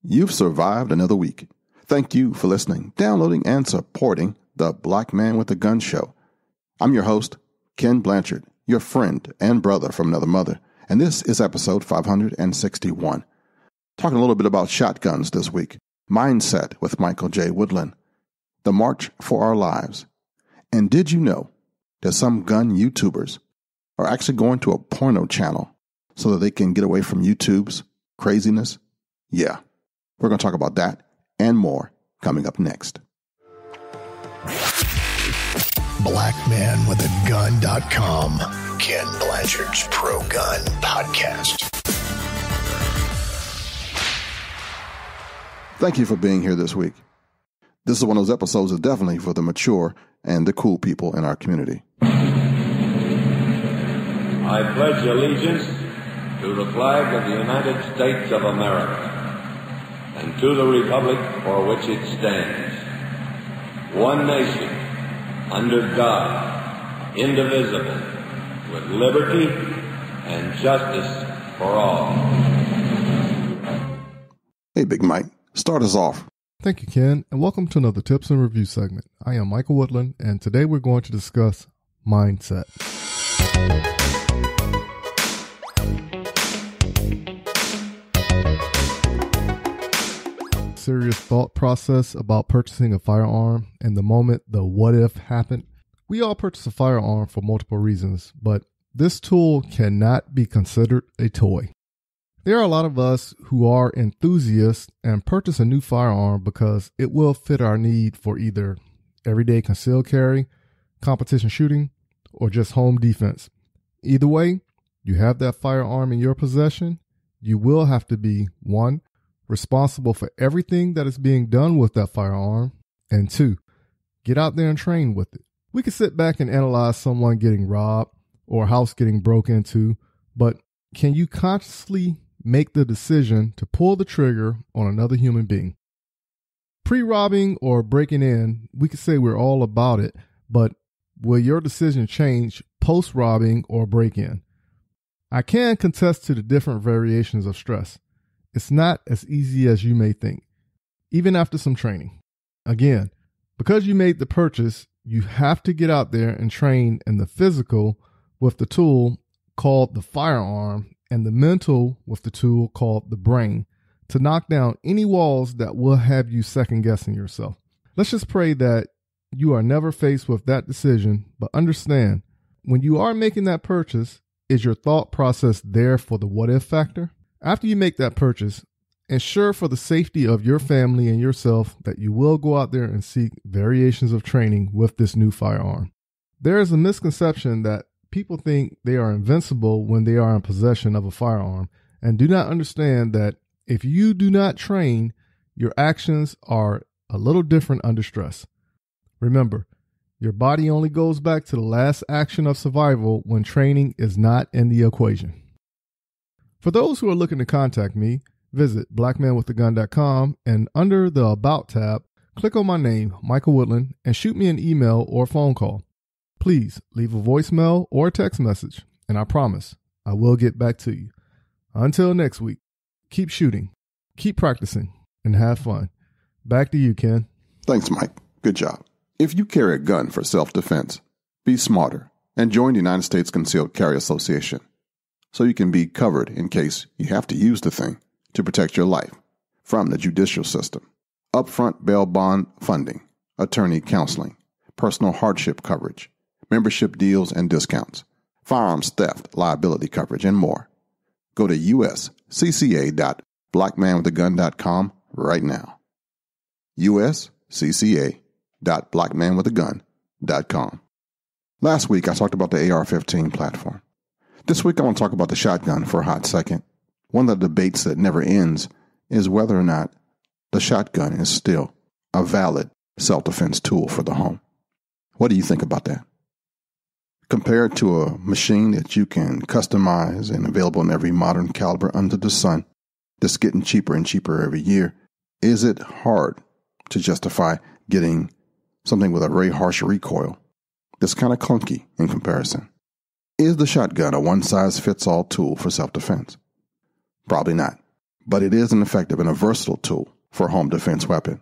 You've survived another week. Thank you for listening, downloading, and supporting the Black Man with a Gun show. I'm your host, Kenn Blanchard, your friend and brother from another mother, and this is episode 561. Talking a little bit about shotguns this week, mindset with Michael J. Woodland, the march for our lives. And did you know that some gun YouTubers are actually going to a porno channel so that they can get away from YouTube's craziness? Yeah. We're going to talk about that and more coming up next. BlackManWithAGun.com, Kenn Blanchard's Pro-Gun Podcast. Thank you for being here this week. This is one of those episodes that's definitely for the mature and the cool people in our community. I pledge allegiance to the flag of the United States of America and to the republic for which it stands, one nation, under God, indivisible, with liberty and justice for all. Hey, Big Mike, start us off. Thank you, Ken, and welcome to another Tips and Review segment. I am Michael Woodland, and today we're going to discuss mindset. Serious thought process about purchasing a firearm and the moment the what if happened. We all purchase a firearm for multiple reasons, but this tool cannot be considered a toy. There are a lot of us who are enthusiasts and purchase a new firearm because it will fit our need for either everyday concealed carry, competition shooting, or just home defense. Either way, you have that firearm in your possession, you will have to be 1, responsible for everything that is being done with that firearm, and 2, get out there and train with it. We can sit back and analyze someone getting robbed or a house getting broke into, but can you consciously make the decision to pull the trigger on another human being? Pre-robbing or breaking in, we could say we're all about it, but will your decision change post-robbing or break-in? I can contest to the different variations of stress. It's not as easy as you may think, even after some training. Again, because you made the purchase, you have to get out there and train in the physical with the tool called the firearm and the mental with the tool called the brain to knock down any walls that will have you second guessing yourself. Let's just pray that you are never faced with that decision, but understand when you are making that purchase, is your thought process there for the what if factor? After you make that purchase, ensure for the safety of your family and yourself that you will go out there and seek variations of training with this new firearm. There is a misconception that people think they are invincible when they are in possession of a firearm and do not understand that if you do not train, your actions are a little different under stress. Remember, your body only goes back to the last action of survival when training is not in the equation. For those who are looking to contact me, visit blackmanwithagun.com and under the About tab, click on my name, Michael Woodland, and shoot me an email or phone call. Please leave a voicemail or a text message, and I promise I will get back to you. Until next week, keep shooting, keep practicing, and have fun. Back to you, Ken. Thanks, Mike. Good job. If you carry a gun for self-defense, be smarter and join the United States Concealed Carry Association so you can be covered in case you have to use the thing to protect your life from the judicial system. Upfront bail bond funding, attorney counseling, personal hardship coverage, membership deals and discounts, firearms theft, liability coverage, and more. Go to uscca.blackmanwithagun.com right now. uscca.blackmanwithagun.com. Last week, I talked about the AR-15 platform. This week, I want to talk about the shotgun for a hot second. One of the debates that never ends is whether or not the shotgun is still a valid self-defense tool for the home. What do you think about that? Compared to a machine that you can customize and available in every modern caliber under the sun, that's getting cheaper and cheaper every year, is it hard to justify getting something with a very harsh recoil that's kind of clunky in comparison? Is the shotgun a one-size-fits-all tool for self-defense? Probably not. but it is an effective and a versatile tool for a home defense weapon.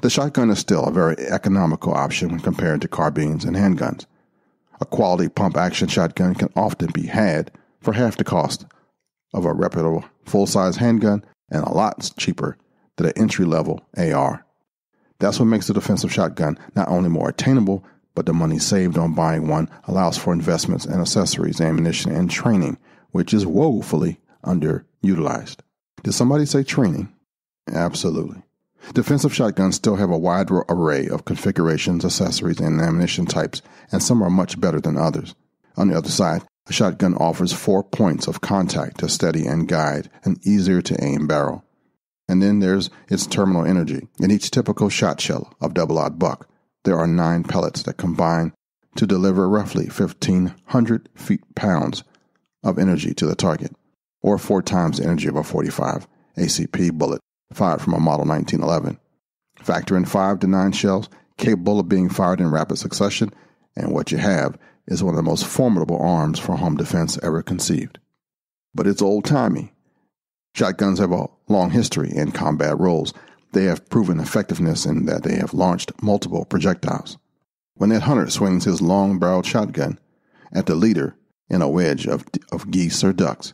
The shotgun is still a very economical option when compared to carbines and handguns. A quality pump-action shotgun can often be had for half the cost of a reputable full-size handgun and a lot cheaper than an entry-level AR. That's what makes the defensive shotgun not only more attainable, but the money saved on buying one allows for investments in accessories, ammunition, and training, which is woefully underutilized. Did somebody say training? Absolutely. Defensive shotguns still have a wide array of configurations, accessories, and ammunition types, and some are much better than others. On the other side, a shotgun offers 4 points of contact to steady and guide an easier-to-aim barrel. And then there's its terminal energy. In each typical shot shell of double-aught buck, there are 9 pellets that combine to deliver roughly 1,500 pounds of energy to the target, or 4 times the energy of a .45 ACP bullet fired from a model 1911. Factor in 5 to 9 shells capable of being fired in rapid succession, and what you have is one of the most formidable arms for home defense ever conceived. But it's old-timey. Shotguns have a long history in combat roles. They have proven effectiveness in that they have launched multiple projectiles. When that hunter swings his long-barreled shotgun at the leader in a wedge of geese or ducks,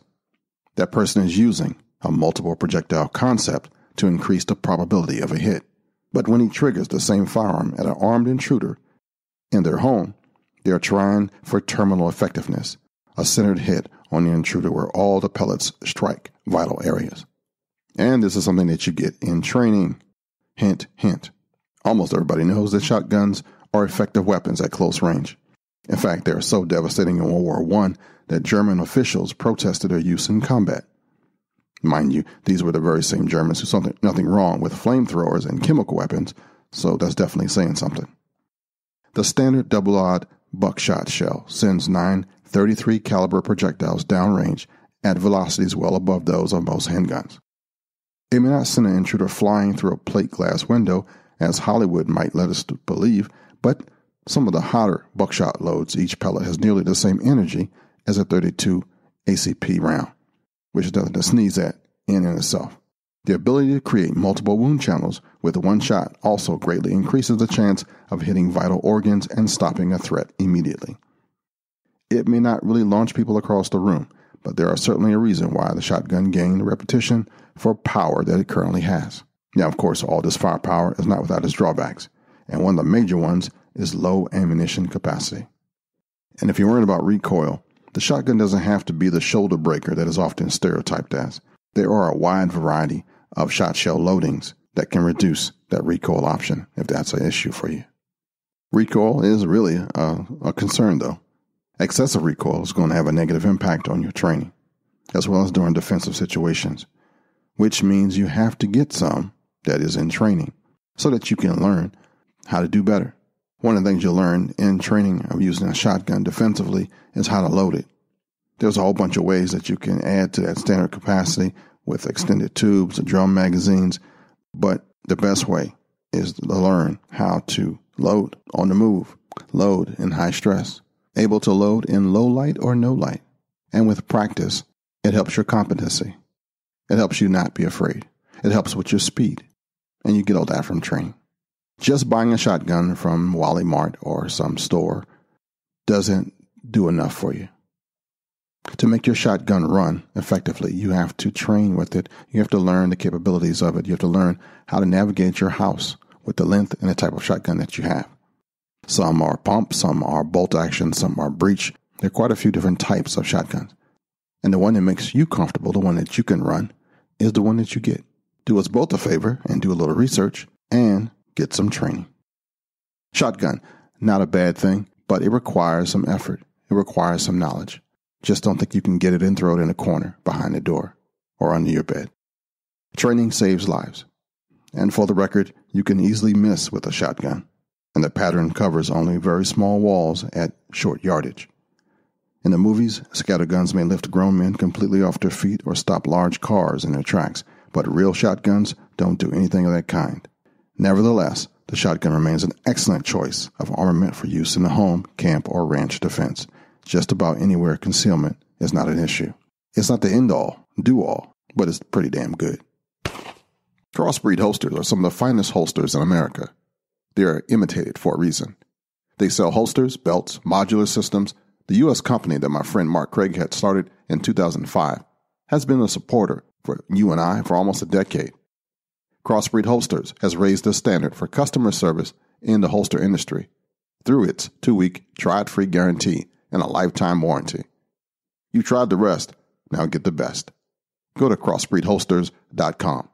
that person is using a multiple projectile concept to increase the probability of a hit. But when he triggers the same firearm at an armed intruder in their home, they are trying for terminal effectiveness, a centered hit on the intruder where all the pellets strike vital areas. And this is something that you get in training. Hint, hint. Almost everybody knows that shotguns are effective weapons at close range. In fact, they are so devastating in World War I that German officials protested their use in combat. Mind you, these were the very same Germans who saw nothing wrong with flamethrowers and chemical weapons, so that's definitely saying something. The standard double-aught buckshot shell sends 9 .33 caliber projectiles downrange at velocities well above those of most handguns. It may not send an intruder flying through a plate glass window, as Hollywood might let us believe, but some of the hotter buckshot loads, each pellet has nearly the same energy as a .32 ACP round, which is nothing to sneeze at in itself. The ability to create multiple wound channels with one shot also greatly increases the chance of hitting vital organs and stopping a threat immediately. It may not really launch people across the room, but there are certainly a reason why the shotgun gained the reputation for power that it currently has. Now, of course, all this firepower is not without its drawbacks, and one of the major ones is low ammunition capacity. And if you're worried about recoil, the shotgun doesn't have to be the shoulder breaker that is often stereotyped as. There are a wide variety of shot shell loadings that can reduce that recoil option if that's an issue for you. Recoil is really a concern, though. Excessive recoil is going to have a negative impact on your training, as well as during defensive situations, which means you have to get some that is in training so that you can learn how to do better. One of the things you'll learn in training of using a shotgun defensively is how to load it. There's a whole bunch of ways that you can add to that standard capacity with extended tubes, drum magazines, but the best way is to learn how to load on the move, load in high stress, able to load in low light or no light. And with practice, it helps your competency. It helps you not be afraid. It helps with your speed. And you get all that from training. Just buying a shotgun from Wally Mart or some store doesn't do enough for you. To make your shotgun run effectively, you have to train with it. You have to learn the capabilities of it. You have to learn how to navigate your house with the length and the type of shotgun that you have. Some are pump, some are bolt action, some are breech. There are quite a few different types of shotguns. And the one that makes you comfortable, the one that you can run, is the one that you get. Do us both a favor and do a little research and get some training. Shotgun, not a bad thing, but it requires some effort. It requires some knowledge. Just don't think you can get it and throw it in a corner behind the door or under your bed. Training saves lives. And for the record, you can easily miss with a shotgun, and the pattern covers only very small walls at short yardage. In the movies, scatterguns may lift grown men completely off their feet or stop large cars in their tracks, but real shotguns don't do anything of that kind. Nevertheless, the shotgun remains an excellent choice of armament for use in the home, camp, or ranch defense. Just about anywhere concealment is not an issue. It's not the end-all, do-all, but it's pretty damn good. Crossbreed holsters are some of the finest holsters in America. They are imitated for a reason. They sell holsters, belts, modular systems. The U.S. company that my friend Mark Craig had started in 2005 has been a supporter for you and I for almost a decade. Crossbreed Holsters has raised the standard for customer service in the holster industry through its 2-week try-it-free guarantee and a lifetime warranty. You tried the rest, now get the best. Go to crossbreedholsters.com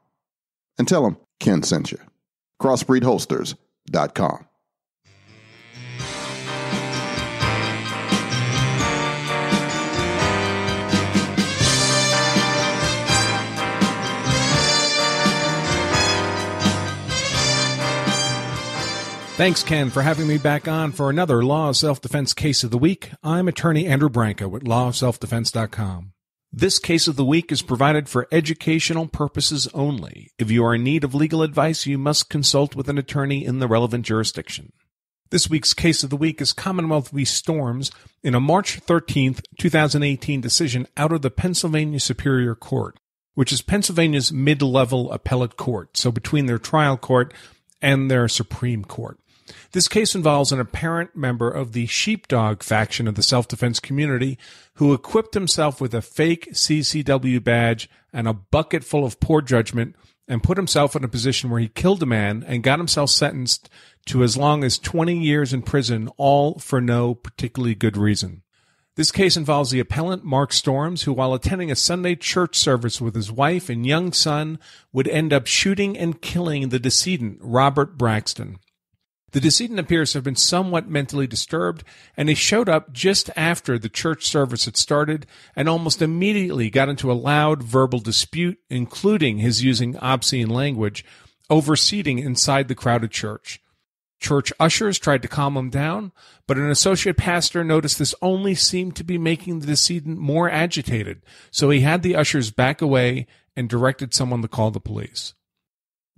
and tell them Ken sent you. crossbreedholsters.com. Thanks, Ken, for having me back on for another Law of Self-Defense Case of the Week. I'm attorney Andrew Branca with lawofselfdefense.com. This Case of the Week is provided for educational purposes only. If you are in need of legal advice, you must consult with an attorney in the relevant jurisdiction. This week's Case of the Week is Commonwealth v. Storms in a March 13th, 2018 decision out of the Pennsylvania Superior Court, which is Pennsylvania's mid-level appellate court, so between their trial court and their Supreme Court. This case involves an apparent member of the sheepdog faction of the self-defense community who equipped himself with a fake CCW badge and a bucket full of poor judgment and put himself in a position where he killed a man and got himself sentenced to as long as 20 years in prison, all for no particularly good reason. This case involves the appellant Mark Storms, who while attending a Sunday church service with his wife and young son would end up shooting and killing the decedent, Robert Braxton. The decedent appears to have been somewhat mentally disturbed, and he showed up just after the church service had started and almost immediately got into a loud verbal dispute, including his using obscene language, over seating inside the crowded church. Church ushers tried to calm him down, but an associate pastor noticed this only seemed to be making the decedent more agitated, so he had the ushers back away and directed someone to call the police.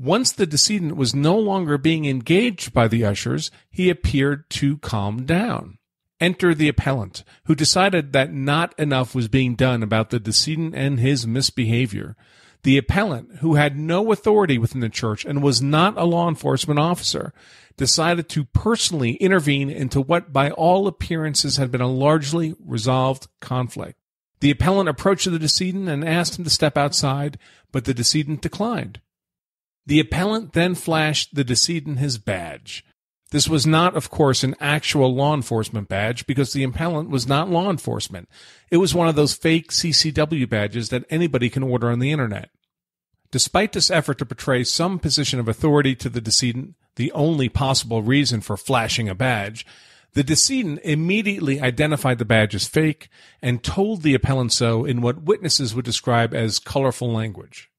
Once the decedent was no longer being engaged by the ushers, he appeared to calm down. Enter the appellant, who decided that not enough was being done about the decedent and his misbehavior. The appellant, who had no authority within the church and was not a law enforcement officer, decided to personally intervene into what by all appearances had been a largely resolved conflict. The appellant approached the decedent and asked him to step outside, but the decedent declined. The appellant then flashed the decedent his badge. This was not, of course, an actual law enforcement badge because the appellant was not law enforcement. It was one of those fake CCW badges that anybody can order on the internet. Despite this effort to portray some position of authority to the decedent, the only possible reason for flashing a badge, the decedent immediately identified the badge as fake and told the appellant so in what witnesses would describe as colorful language.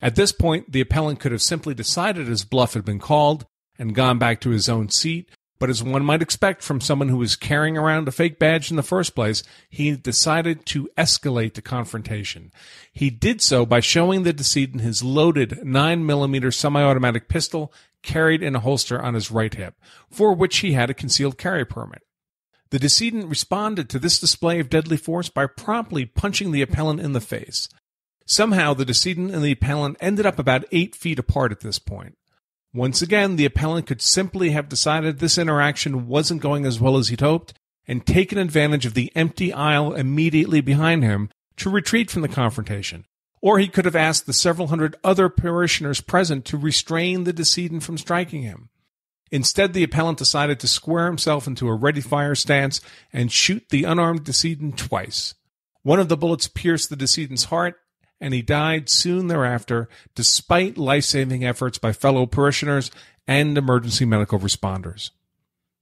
At this point, the appellant could have simply decided his bluff had been called and gone back to his own seat, but as one might expect from someone who was carrying around a fake badge in the first place, he decided to escalate the confrontation. He did so by showing the decedent his loaded 9mm semi-automatic pistol carried in a holster on his right hip, for which he had a concealed carry permit. The decedent responded to this display of deadly force by promptly punching the appellant in the face. Somehow, the decedent and the appellant ended up about 8 feet apart at this point. Once again, the appellant could simply have decided this interaction wasn't going as well as he'd hoped and taken advantage of the empty aisle immediately behind him to retreat from the confrontation. Or he could have asked the several hundred other parishioners present to restrain the decedent from striking him. Instead, the appellant decided to square himself into a ready-fire stance and shoot the unarmed decedent twice. One of the bullets pierced the decedent's heart, and he died soon thereafter, despite life-saving efforts by fellow parishioners and emergency medical responders.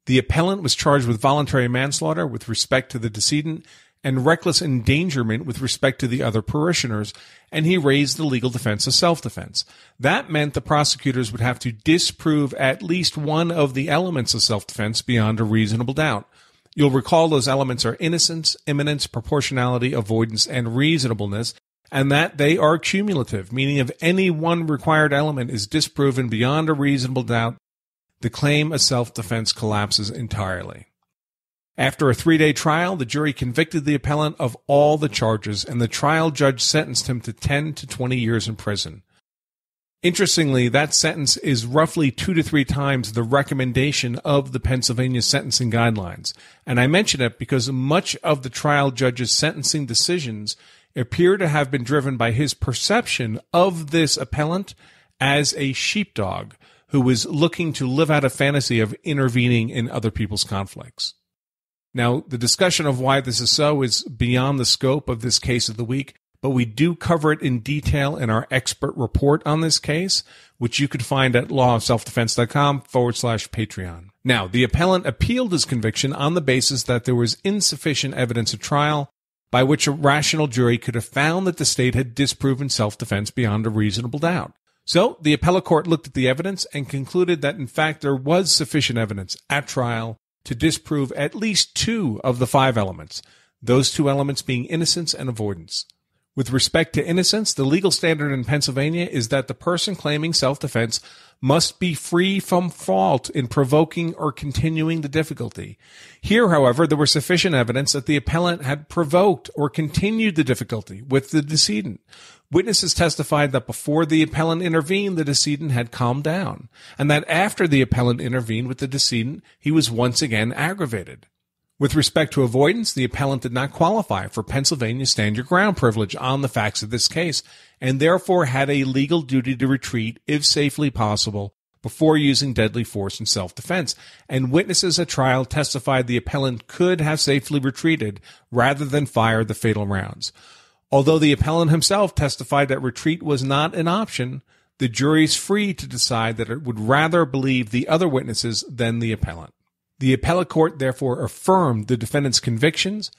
The appellant was charged with voluntary manslaughter with respect to the decedent and reckless endangerment with respect to the other parishioners, and he raised the legal defense of self-defense. That meant the prosecutors would have to disprove at least one of the elements of self-defense beyond a reasonable doubt. You'll recall those elements are innocence, imminence, proportionality, avoidance, and reasonableness, and that they are cumulative, meaning if any one required element is disproven beyond a reasonable doubt, the claim of self-defense collapses entirely. After a 3-day trial, the jury convicted the appellant of all the charges, and the trial judge sentenced him to 10 to 20 years in prison. Interestingly, that sentence is roughly 2 to 3 times the recommendation of the Pennsylvania sentencing guidelines. And I mention it because much of the trial judge's sentencing decisions appear to have been driven by his perception of this appellant as a sheepdog who was looking to live out a fantasy of intervening in other people's conflicts. Now, the discussion of why this is so is beyond the scope of this case of the week, but we do cover it in detail in our expert report on this case, which you could find at lawofselfdefense.com/Patreon. Now, the appellant appealed his conviction on the basis that there was insufficient evidence at trial by which a rational jury could have found that the state had disproven self-defense beyond a reasonable doubt. So, the appellate court looked at the evidence and concluded that, in fact, there was sufficient evidence at trial to disprove at least 2 of the 5 elements, those 2 elements being innocence and avoidance. With respect to innocence, the legal standard in Pennsylvania is that the person claiming self-defense must be free from fault in provoking or continuing the difficulty. Here, however, there was sufficient evidence that the appellant had provoked or continued the difficulty with the decedent. Witnesses testified that before the appellant intervened, the decedent had calmed down, and that after the appellant intervened with the decedent, he was once again aggravated. With respect to avoidance, the appellant did not qualify for Pennsylvania's stand-your-ground privilege on the facts of this case, and therefore had a legal duty to retreat, if safely possible, before using deadly force in self-defense, and witnesses at trial testified the appellant could have safely retreated rather than fire the fatal rounds. Although the appellant himself testified that retreat was not an option, the jury is free to decide that it would rather believe the other witnesses than the appellant. The appellate court therefore affirmed the defendant's convictions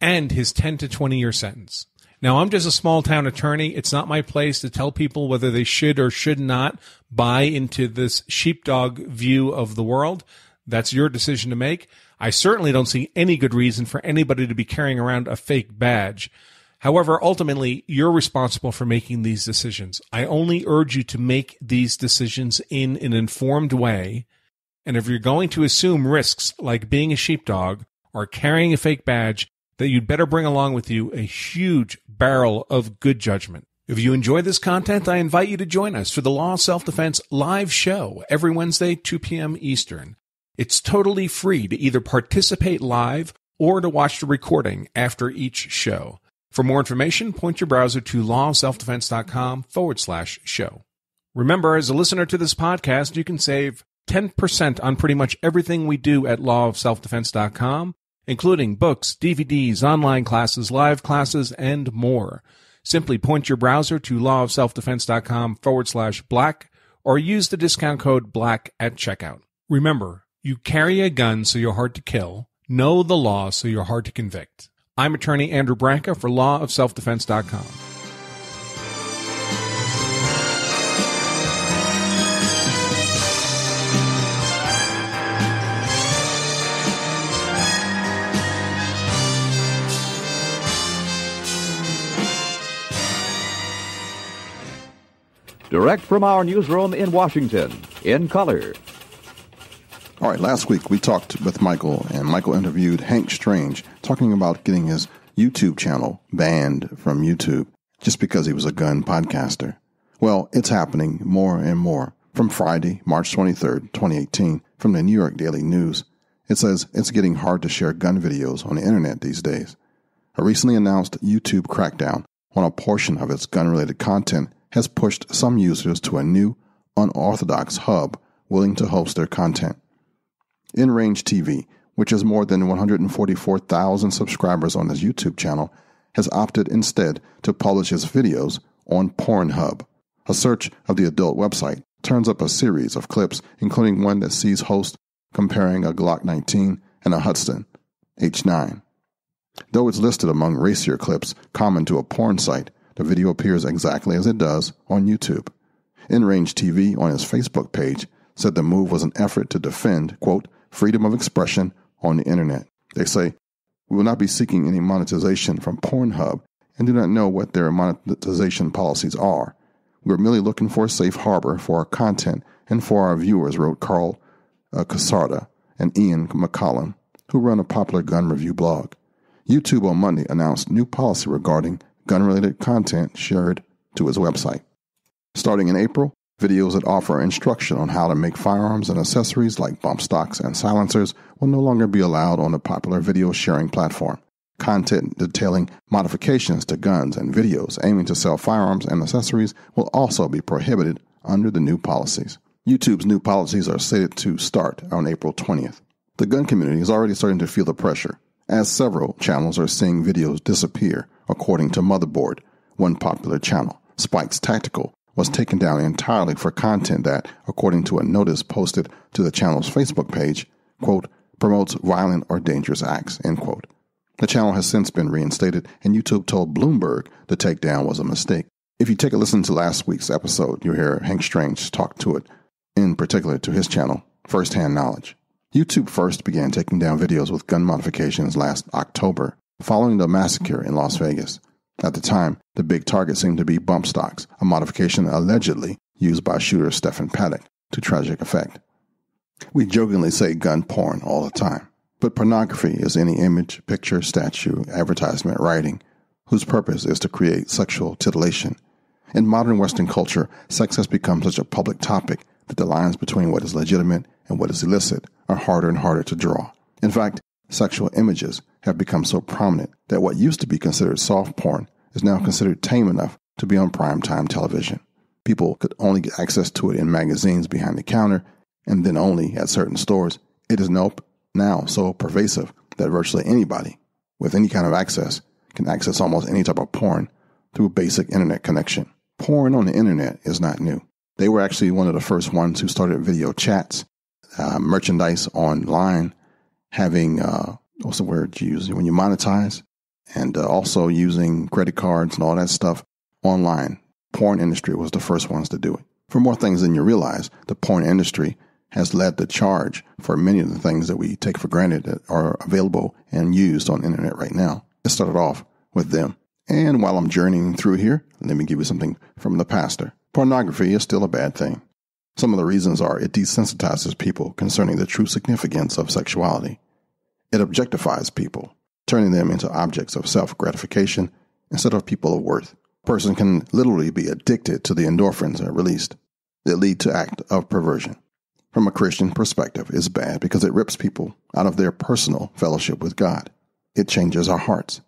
and his 10 to 20-year sentence. Now, I'm just a small-town attorney. It's not my place to tell people whether they should or should not buy into this sheepdog view of the world. That's your decision to make. I certainly don't see any good reason for anybody to be carrying around a fake badge. However, ultimately, you're responsible for making these decisions. I only urge you to make these decisions in an informed way. And if you're going to assume risks like being a sheepdog or carrying a fake badge, that you'd better bring along with you a huge barrel of good judgment. If you enjoy this content, I invite you to join us for the Law of Self-Defense live show every Wednesday, 2 p.m. Eastern. It's totally free to either participate live or to watch the recording after each show. For more information, point your browser to lawofselfdefense.com/show. Remember, as a listener to this podcast, you can save 10% on pretty much everything we do at lawofselfdefense.com, including books, DVDs, online classes, live classes, and more. Simply point your browser to lawofselfdefense.com/black or use the discount code BLACK at checkout. Remember, you carry a gun so you're hard to kill, know the law so you're hard to convict. I'm attorney Andrew Branca for lawofselfdefense.com. Direct from our newsroom in Washington, in color. All right, last week we talked with Michael, and Michael interviewed Hank Strange, talking about getting his YouTube channel banned from YouTube just because he was a gun podcaster. Well, it's happening more and more. From Friday, March 23rd, 2018, from the New York Daily News, it says it's getting hard to share gun videos on the internet these days. A recently announced YouTube crackdown on a portion of its gun-related content has pushed some users to a new, unorthodox hub willing to host their content. InRange TV, which has more than 144,000 subscribers on his YouTube channel, has opted instead to publish his videos on Pornhub. A search of the adult website turns up a series of clips, including one that sees host comparing a Glock 19 and a Hudson H9. Though it's listed among racier clips common to a porn site, the video appears exactly as it does on YouTube. InRange TV on his Facebook page said the move was an effort to defend, quote, freedom of expression on the internet. They say, we will not be seeking any monetization from Pornhub and do not know what their monetization policies are. We are merely looking for a safe harbor for our content and for our viewers, wrote Carl Casarda and Ian McCollum, who run a popular gun review blog. YouTube on Monday announced new policy regarding gun-related content shared to its website. Starting in April, videos that offer instruction on how to make firearms and accessories like bump stocks and silencers will no longer be allowed on the popular video sharing platform. Content detailing modifications to guns and videos aiming to sell firearms and accessories will also be prohibited under the new policies. YouTube's new policies are slated to start on April 20th. The gun community is already starting to feel the pressure, as several channels are seeing videos disappear, according to Motherboard. One popular channel, Spike's Tactical, was taken down entirely for content that, according to a notice posted to the channel's Facebook page, quote, promotes violent or dangerous acts, end quote. The channel has since been reinstated, and YouTube told Bloomberg the takedown was a mistake. If you take a listen to last week's episode, you'll hear Hank Strange talk to it, in particular to his channel, Firsthand Knowledge. YouTube first began taking down videos with gun modifications last October, following the massacre in Las Vegas. At the time, the big target seemed to be bump stocks, a modification allegedly used by shooter Stephen Paddock to tragic effect. We jokingly say gun porn all the time, but pornography is any image, picture, statue, advertisement, writing, whose purpose is to create sexual titillation. In modern Western culture, sex has become such a public topic that the lines between what is legitimate and what is illicit are harder and harder to draw. In fact, sexual images have become so prominent that what used to be considered soft porn is now considered tame enough to be on primetime television. People could only get access to it in magazines behind the counter, and then only at certain stores. It is now so pervasive that virtually anybody with any kind of access can access almost any type of porn through a basic internet connection. Porn on the internet is not new. They were actually one of the first ones who started video chats, merchandise online, having, what's the word you use when you monetize, and also using credit cards and all that stuff online. Porn industry was the first ones to do it. For more things than you realize, the porn industry has led the charge for many of the things that we take for granted that are available and used on the internet right now. It started off with them. And while I'm journeying through here, let me give you something from the pastor. Pornography is still a bad thing. Some of the reasons are it desensitizes people concerning the true significance of sexuality. It objectifies people, turning them into objects of self-gratification instead of people of worth. A person can literally be addicted to the endorphins that are released that lead to act of perversion. From a Christian perspective, it's bad because it rips people out of their personal fellowship with God. It changes our hearts.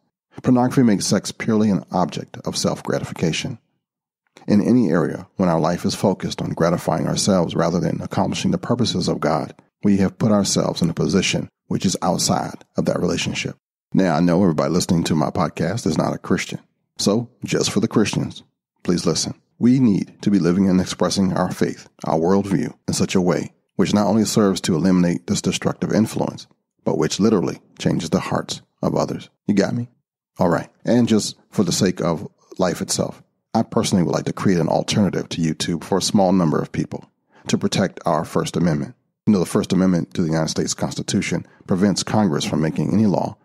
Pornography makes sex purely an object of self-gratification. In any area, when our life is focused on gratifying ourselves rather than accomplishing the purposes of God, we have put ourselves in a position which is outside of that relationship. Now, I know everybody listening to my podcast is not a Christian. So, just for the Christians, please listen. We need to be living and expressing our faith, our worldview, in such a way which not only serves to eliminate this destructive influence, but which literally changes the hearts of others. You got me? All right. And just for the sake of life itself, I personally would like to create an alternative to YouTube for a small number of people to protect our First Amendment. You know, the First Amendment to the United States Constitution prevents Congress from making any law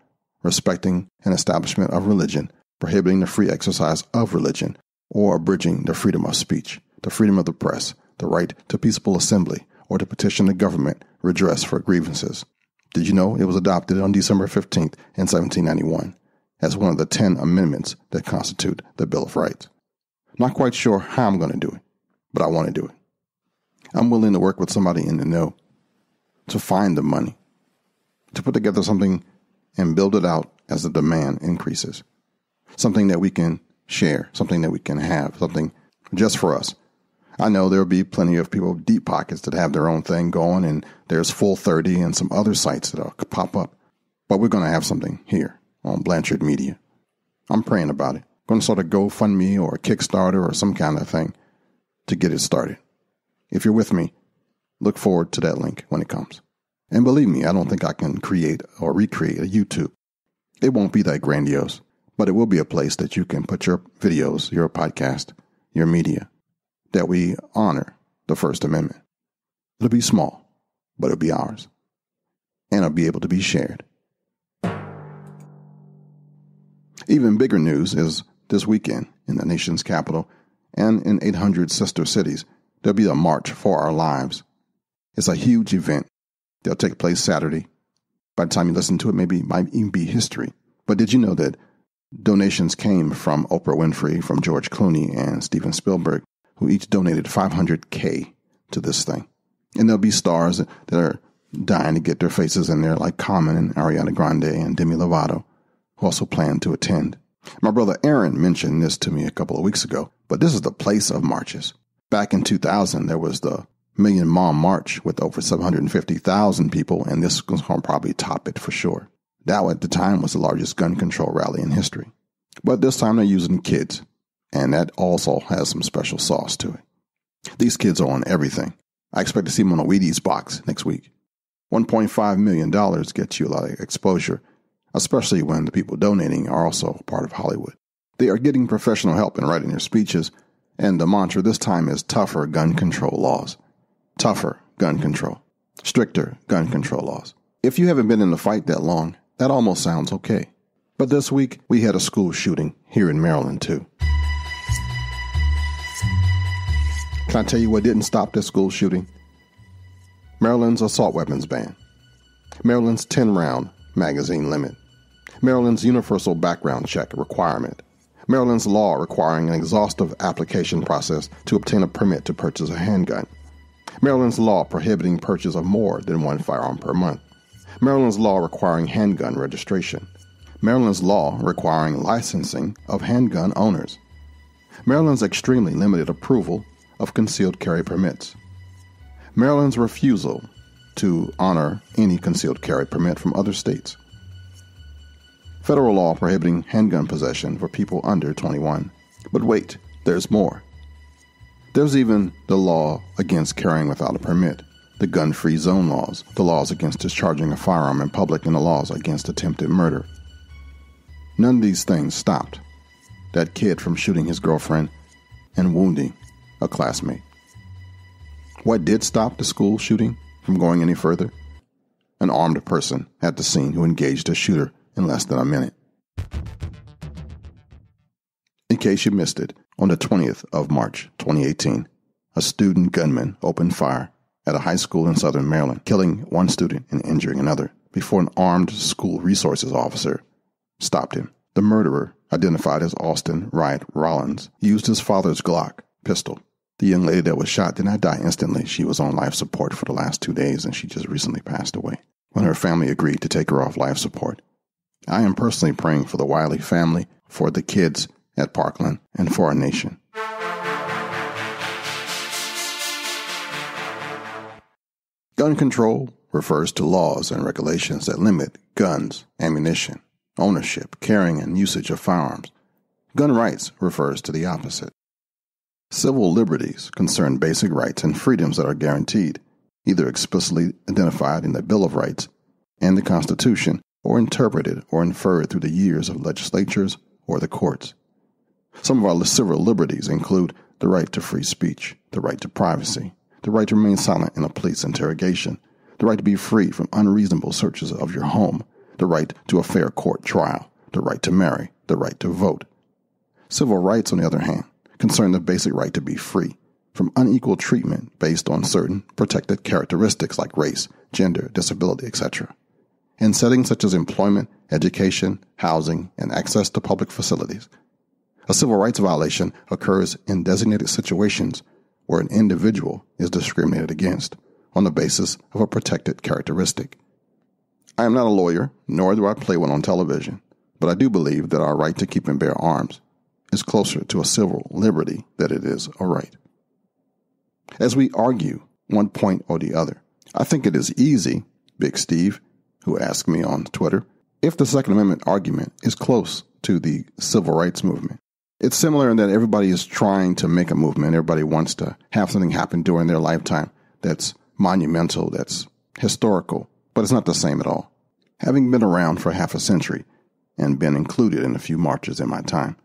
respecting an establishment of religion, prohibiting the free exercise of religion, or abridging the freedom of speech, the freedom of the press, the right to peaceable assembly, or to petition the government redress for grievances. Did you know it was adopted on December 15th in 1791 as one of the 10 amendments that constitute the Bill of Rights? Not quite sure how I'm going to do it, but I want to do it. I'm willing to work with somebody in the know to find the money, to put together something and build it out as the demand increases. Something that we can share, something that we can have, something just for us. I know there'll be plenty of people with deep pockets that have their own thing going, and there's Full 30 and some other sites that'll pop up. But we're going to have something here on Blanchard Media. I'm praying about it. Going to start a GoFundMe or a Kickstarter or some kind of thing to get it started. If you're with me, look forward to that link when it comes. And believe me, I don't think I can create or recreate a YouTube. It won't be that grandiose, but it will be a place that you can put your videos, your podcast, your media, that we honor the First Amendment. It'll be small, but it'll be ours. And it'll be able to be shared. Even bigger news is this weekend in the nation's capital and in 800 sister cities, there'll be a March for Our Lives. It's a huge event. They'll take place Saturday, By the time you listen to it, maybe it might even be history. But did you know that donations came from Oprah Winfrey, from George Clooney, and Steven Spielberg, who each donated $500K to this thing? And there'll be stars that are dying to get their faces in there, like Common and Ariana Grande and Demi Lovato, who also plan to attend. My brother Aaron mentioned this to me a couple of weeks ago, but this is the place of marches. Back in 2000, there was the Million Mom March with over 750,000 people, and this was going to probably top it for sure. That at the time was the largest gun control rally in history. But this time they're using kids, and that also has some special sauce to it. These kids are on everything. I expect to see them on a Wheaties box next week. $1.5 million gets you a lot of exposure, especially when the people donating are also part of Hollywood. They are getting professional help in writing their speeches, and the mantra this time is tougher gun control laws. Tougher gun control. Stricter gun control laws. If you haven't been in the fight that long, that almost sounds okay. But this week, we had a school shooting here in Maryland, too. Can I tell you what didn't stop this school shooting? Maryland's assault weapons ban. Maryland's 10-round magazine limit. Maryland's universal background check requirement. Maryland's law requiring an exhaustive application process to obtain a permit to purchase a handgun. Maryland's law prohibiting purchase of more than one firearm per month. Maryland's law requiring handgun registration. Maryland's law requiring licensing of handgun owners. Maryland's extremely limited approval of concealed carry permits. Maryland's refusal to honor any concealed carry permit from other states. Federal law prohibiting handgun possession for people under 21. But wait, there's more. There's even the law against carrying without a permit, the gun-free zone laws, the laws against discharging a firearm in public, and the laws against attempted murder. None of these things stopped that kid from shooting his girlfriend and wounding a classmate. What did stop the school shooting from going any further? An armed person at the scene who engaged a shooter in less than a minute. In case you missed it, on the 20th of March, 2018, a student gunman opened fire at a high school in southern Maryland, killing one student and injuring another before an armed school resources officer stopped him. The murderer, identified as Austin Wright Rollins, used his father's Glock pistol. The young lady that was shot did not die instantly. She was on life support for the last 2 days, and she just recently passed away when her family agreed to take her off life support. I am personally praying for the Wiley family, for the kids at Parkland, and for our nation. Gun control refers to laws and regulations that limit guns, ammunition, ownership, carrying, and usage of firearms. Gun rights refers to the opposite. Civil liberties concern basic rights and freedoms that are guaranteed, either explicitly identified in the Bill of Rights and the Constitution, or interpreted or inferred through the years of legislatures or the courts. Some of our civil liberties include the right to free speech, the right to privacy, the right to remain silent in a police interrogation, the right to be free from unreasonable searches of your home, the right to a fair court trial, the right to marry, the right to vote. Civil rights, on the other hand, concern the basic right to be free from unequal treatment based on certain protected characteristics like race, gender, disability, etc. in settings such as employment, education, housing, and access to public facilities. A civil rights violation occurs in designated situations where an individual is discriminated against on the basis of a protected characteristic. I am not a lawyer, nor do I play one on television, but I do believe that our right to keep and bear arms is closer to a civil liberty than it is a right. As we argue one point or the other, I think it is easy, Big Steve, who asked me on Twitter, if the Second Amendment argument is close to the civil rights movement. It's similar in that everybody is trying to make a movement. Everybody wants to have something happen during their lifetime that's monumental, that's historical, but it's not the same at all. Having been around for half a century and been included in a few marches in my time,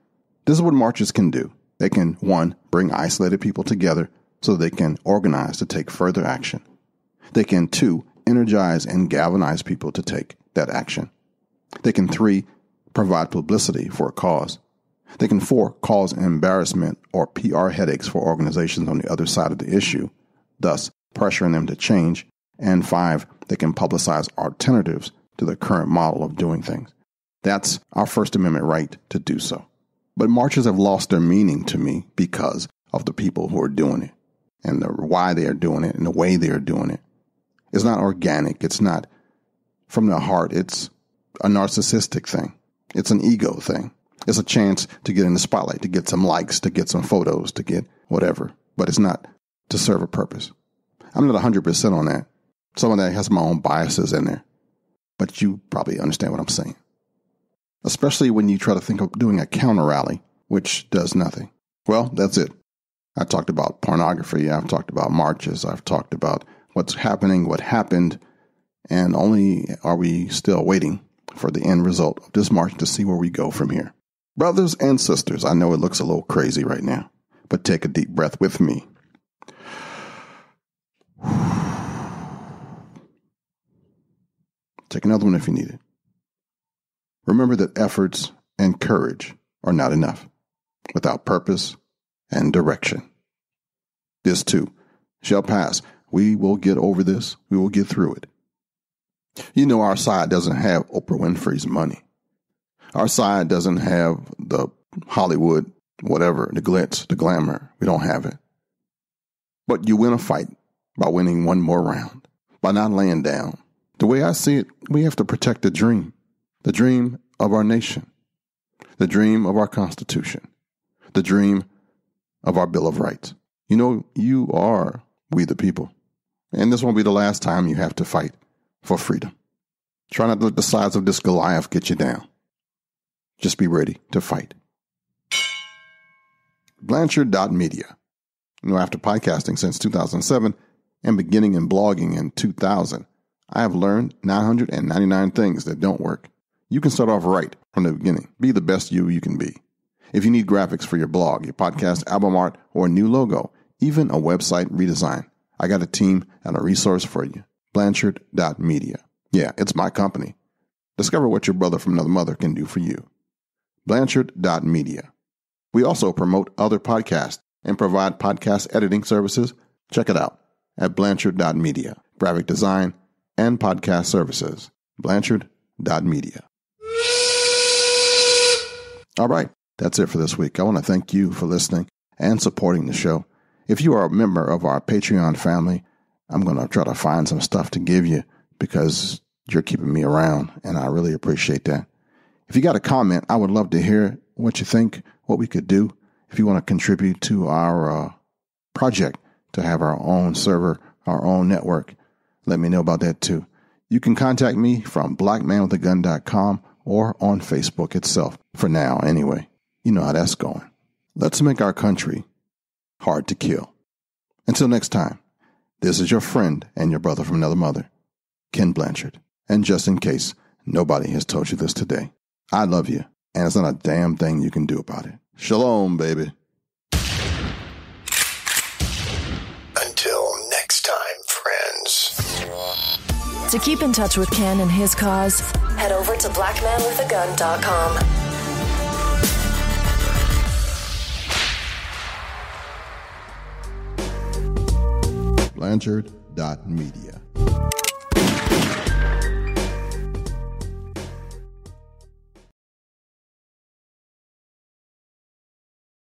this is what marches can do. They can, 1, bring isolated people together so they can organize to take further action. They can, 2, energize and galvanize people to take that action. They can, 3, provide publicity for a cause. They can, 4, cause embarrassment or PR headaches for organizations on the other side of the issue, thus pressuring them to change. And 5, they can publicize alternatives to the current model of doing things. That's our First Amendment right to do so. But marches have lost their meaning to me because of the people who are doing it and the why they are doing it and the way they are doing it. It's not organic. It's not from the heart. It's a narcissistic thing. It's an ego thing. It's a chance to get in the spotlight, to get some likes, to get some photos, to get whatever. But it's not to serve a purpose. I'm not 100% on that. Some of that has my own biases in there. But you probably understand what I'm saying. Especially when you try to think of doing a counter rally, which does nothing. Well, that's it. I talked about pornography. I've talked about marches. I've talked about what's happening, what happened, and only are we still waiting for the end result of this march to see where we go from here. Brothers and sisters, I know it looks a little crazy right now, but take a deep breath with me. Take another one if you need it. Remember that efforts and courage are not enough without purpose and direction. This too shall pass. We will get over this. We will get through it. You know, our side doesn't have Oprah Winfrey's money. Our side doesn't have the Hollywood, whatever, the glitz, the glamour. We don't have it. But you win a fight by winning one more round, by not laying down. The way I see it, we have to protect the dream of our nation, the dream of our Constitution, the dream of our Bill of Rights. You know, you are we the people. And this won't be the last time you have to fight for freedom. Try not to let the size of this Goliath get you down. Just be ready to fight. Blanchard.media. You know, after podcasting since 2007 and beginning in blogging in 2000, I have learned 999 things that don't work. You can start off right from the beginning. Be the best you can be. If you need graphics for your blog, your podcast, album art, or a new logo, even a website redesign, I got a team and a resource for you. Blanchard.media. Yeah, it's my company. Discover what your brother from another mother can do for you. Blanchard.media. We also promote other podcasts and provide podcast editing services. Check it out at Blanchard.media. Graphic design and podcast services. Blanchard.media. All right, that's it for this week. I want to thank you for listening and supporting the show. If you are a member of our Patreon family, I'm going to try to find some stuff to give you because you're keeping me around, and I really appreciate that. If you got a comment, I would love to hear what you think, what we could do. If you want to contribute to our project to have our own server, our own network, let me know about that too. You can contact me from blackmanwithagun.com or on Facebook itself. For now, anyway. You know how that's going. Let's make our country hard to kill. Until next time, this is your friend and your brother from another mother, Kenn Blanchard. And just in case nobody has told you this today, I love you, and it's not a damn thing you can do about it. Shalom, baby. Until next time, friends. To keep in touch with Kenn and his cause, head over to blackmanwithagun.com. Blanchard.media.